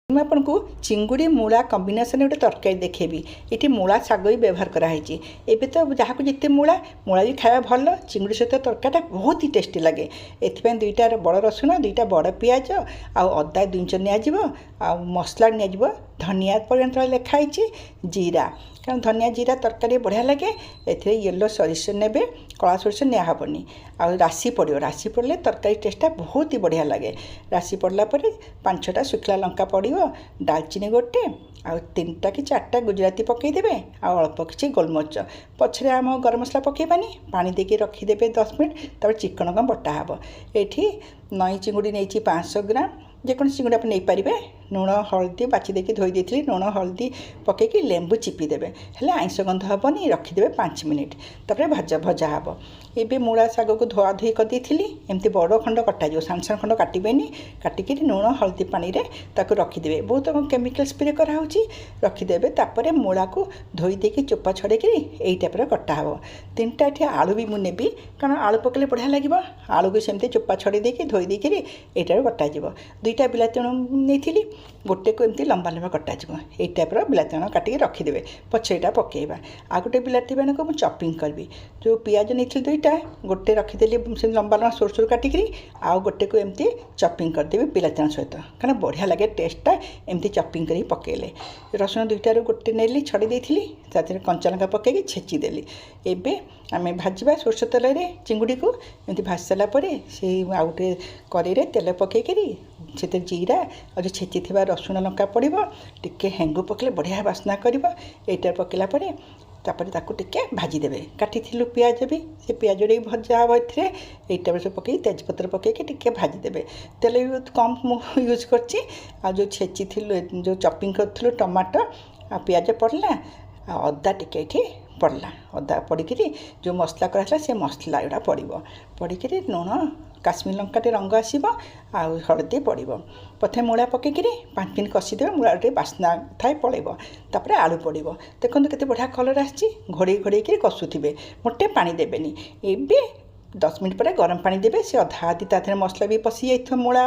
ମୁଁ ଆପଣଙ୍କୁ ଚିଙ୍ଗୁଡ଼ି ମୂଳା କମ୍ବିନେସନ୍ ଗୋଟେ ତରକାରୀ ଦେଖେଇବି। ଏଠି ମୂଳା ଶାଗ ବି ବ୍ୟବହାର କରାହେଇଛି। ଏବେ ତ ଯାହାକୁ ଯେତେ ମୂଳା ବି ଖାଇବା ଭଲ, ଚିଙ୍ଗୁଡ଼ି ସହିତ ତରକାରୀଟା ବହୁତ ହି ଟେଷ୍ଟି ଲାଗେ। ଏଥିପାଇଁ ଦୁଇଟା ବଡ଼ ରସୁଣ, ଦୁଇଟା ବଡ଼ ପିଆଜ ଆଉ ଅଦା 2 ଇଞ୍ଚ ନିଆଯିବ। ଆଉ ମସଲା ନିଆଯିବ ଧନିଆ ପରିମାଣ ଲେଖା ହେଇଛି, ଜିରା, କାରଣ ଧନିଆ ଜିରା ତରକାରୀ ବଢ଼ିଆ ଲାଗେ। ଏଥିରେ ୟେଲୋ ସୋରିଷ ନେବେ, କଳା ସୋରିଷ ନିଆ ହେବନି। ଆଉ ରାଶି ପଡ଼ିବ, ରାଶି ପଡ଼ିଲେ ତରକାରୀ ଟେଷ୍ଟଟା ବହୁତ ହି ବଢ଼ିଆ ଲାଗେ। ରାଶି ପଡ଼ିଲା ପରେ 5-6ଟା ଶୁଖିଲା ଲଙ୍କା ପଡ଼ିବ, ଡାଲଚିନି ଗୋଟେ, ଆଉ 3ଟା କି 4ଟା ଗୁଜୁରାତି ପକାଇଦେବେ, ଆଉ ଅଳ୍ପ କିଛି ଗୋଲମରିଚ। ପଛରେ ଆମ ଗରମ ମସଲା ପକାଇବାନି, ପାଣି ଦେଇକି ରଖିଦେବେ 10 ମିନିଟ୍, ତାପରେ ଚିକଣ କ'ଣ ବଟା ହେବ। ଏଠି ନଈ ଚିଙ୍ଗୁଡ଼ି ନେଇଛି 500 ଗ୍ରାମ, ଯେକୌଣସି ଚିଙ୍ଗୁଡ଼ି ଆପଣ ନେଇପାରିବେ। ଲୁଣ ହଳଦୀ ବାଛି ଦେଇକି ଧୋଇ ଦେଇଥିଲି, ଲୁଣ ହଳଦୀ ପକାଇକି ଲେମ୍ବୁ ଚିପିଦେବେ, ହେଲେ ଆଇଁଷ ଗନ୍ଧ ହେବନି। ରଖିଦେବେ 5 ମିନିଟ୍, ତାପରେ ଭଜା ହେବ। ଏବେ ମୂଳା ଶାଗକୁ ଧୁଆଧୋଇ କରିଦେଇଥିଲି, ଏମିତି ବଡ଼ ଖଣ୍ଡ କଟାଯିବ, ସାନ ସାନ ଖଣ୍ଡ କାଟିବେନି। କାଟିକିରି ଲୁଣ ହଳଦୀ ପାଣିରେ ତାକୁ ରଖିଦେବେ, ବହୁତ କେମିକାଲ ସ୍ପ୍ରେ କରାହେଉଛି, ରଖିଦେବେ। ତାପରେ ମୂଳାକୁ ଧୋଇ ଦେଇକି ଚୋପା ଛଡ଼େଇକିରି ଏଇ ଟାଇପ୍ର କଟା ହେବ। 3ଟା ଏଠି ଆଳୁ ବି ମୁଁ ନେବି, କାରଣ ଆଳୁ ପକାଇଲେ ବଢ଼ିଆ ଲାଗିବ। ଆଳୁକୁ ସେମିତି ଚୋପା ଛଡ଼େଇ ଦେଇକି ଧୋଇ ଦେଇକିରି ଏଇଟାରୁ କଟାଯିବ। 2ଟା ବିଲାତି ନେଇଥିଲି, ଗୋଟେକୁ ଏମିତି ଲମ୍ବା ଲମ୍ବା କଟାଯିବ। ଏଇ ଟାଇପ୍ର ବିଲାତି କାଟିକି ରଖିଦେବେ, ପଛରେ ଏଇଟା ପକାଇବା। ଆଉ ଗୋଟେ ବିଲାତି ବାଣକୁ ମୁଁ ଚପିଂ କରିବି। ଯେଉଁ ପିଆଜ ନେଇଥିଲି 2ଟା, ଗୋଟେ ରଖିଦେଲି ସେମିତି ଲମ୍ବା ଲମ୍ବା ସରୁ ସରୁ କାଟିକିରି, ଆଉ ଗୋଟେକୁ ଏମିତି ଚପିଂ କରିଦେବି ବିଲାତି ସହିତ, କାରଣ ବଢ଼ିଆ ଲାଗେ ଟେଷ୍ଟଟା ଏମିତି ଚପିଂ କରିକି ପକାଇଲେ। ରସୁଣ 2ଟାରୁ ଗୋଟେ ନେଲି, ଛଡ଼େଇ ଦେଇଥିଲି, ତା ଦେହରେ କଞ୍ଚା ଲଙ୍କା ପକାଇକି ଛେଚିଦେଲି। ଏବେ ଆମେ ଭାଜିବା ସୋରିଷ ତେଲରେ ଚିଙ୍ଗୁଡ଼ିକୁ। ଏମିତି ଭାଜି ସାରିଲା ପରେ ସେଇ ଆଉ ଗୋଟେ କଡ଼େଇରେ ତେଲ ପକାଇକିରି ସେଥିରେ ଜିରା ଆଉ ଯେଉଁ ଛେଚିଥିବା ରସୁଣ ଲଙ୍କା ପଡ଼ିବ, ଟିକେ ହେଙ୍ଗୁ ପକାଇଲେ ବଢ଼ିଆ ବାସ୍ନା କରିବ। ଏଇଟା ପକାଇଲା ପରେ ତାପରେ ତାକୁ ଟିକେ ଭାଜିଦେବେ। କାଟିଥିଲୁ ପିଆଜ ବି, ସେ ପିଆଜରେ ବି ଭଜା ହେବ। ଏଥିରେ ଏଇଟା ସବୁ ପକାଇକି ତେଜପତ୍ର ପକାଇକି ଟିକେ ଭାଜିଦେବେ। ତେଲ ବି ବହୁତ କମ୍ ମୁଁ ୟୁଜ୍ କରିଛି। ଆଉ ଯେଉଁ ଛେଚିଥିଲୁ, ଯେଉଁ ଚପିଂ କରିଥିଲୁ ଟମାଟୋ ଆଉ ପିଆଜ ପଡ଼ିଲା, ଆଉ ଅଦା ଟିକେ ଏଠି ପଡ଼ିଲା। ଅଦା ପଡ଼ିକିରି ଯେଉଁ ମସଲା କରାହେଇଥିଲା ସେ ମସଲା ଗୁଡ଼ା ପଡ଼ିବ। ପଡ଼ିକିରି ଲୁଣ, କାଶ୍ମୀର ଲଙ୍କାଟେ ରଙ୍ଗ ଆସିବ, ଆଉ ହଳଦୀ ପଡ଼ିବ। ପ୍ରଥମେ ମୂଳା ପକାଇକିରି 5 ମିନିଟ୍ କଷିଦେବେ, ମୂଳା ଟିକେ ବାସ୍ନା ଥାଏ ପଳାଇବ। ତାପରେ ଆଳୁ ପଡ଼ିବ। ଦେଖନ୍ତୁ କେତେ ବଢ଼ିଆ କଲର୍ ଆସିଛି। ଘୋଡ଼େଇକିରି କଷୁଥିବେ, ମୋଟେ ପାଣି ଦେବେନି। ଏବେ 10 ମିନିଟ୍ ପରେ ଗରମ ପାଣି ଦେବେ। ସେ ଅଧା ଅଧି ତା ଦେହରେ ମସଲା ବି ପଶି ଯାଇଥିବ ମୂଳା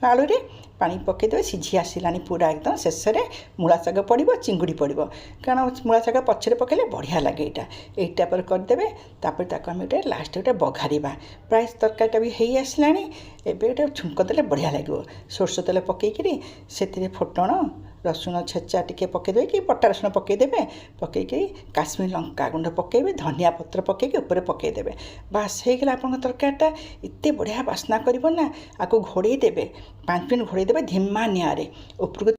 ଆଳୁରେ। ପାଣି ପକାଇଦେବେ, ସିଝି ଆସିଲାଣି ପୁରା ଏକଦମ। ଶେଷରେ ମୂଳା ଶାଗ ପଡ଼ିବ, ଚିଙ୍ଗୁଡ଼ି ପଡ଼ିବ, କାରଣ ମୂଳା ଶାଗ ପଛରେ ପକାଇଲେ ବଢ଼ିଆ ଲାଗେ। ଏଇଟା ପରେ କରିଦେବେ। ତାପରେ ତାକୁ ଆମେ ଲାଷ୍ଟରେ ଗୋଟେ ବଘାରିବା। ପ୍ରାୟ ତରକାରୀଟା ବି ହେଇ ଆସିଲାଣି। ଏବେ ଗୋଟେ ଛୁଙ୍କ ଦେଲେ ବଢ଼ିଆ ଲାଗିବ। ସୋରିଷ ତେଲ ପକାଇକିରି ସେଥିରେ ଫୁଟଣ, ରସୁଣ ଛେଚା ଟିକେ ପକାଇଦେବେ, କି ବଟା ରସୁଣ ପକାଇଦେବେ। ପକାଇକି କାଶ୍ମୀର ଲଙ୍କା ଗୁଣ୍ଡ ପକାଇବେ, ଧନିଆ ପତ୍ର ପକାଇକି ଉପରେ ପକାଇଦେବେ। ବାସ୍ ହେଇଗଲା ଆପଣଙ୍କ ତରକାରୀଟା। ଏତେ ବଢ଼ିଆ ବାସ୍ନା କରିବ ନା। ଆକୁ ଘୋଡ଼େଇ ଦେବେ, 5 ମିନିଟ୍ ଘୋଡ଼େଇ ଦେବେ ଧିମା ନିଆଁରେ। ଉପରକୁ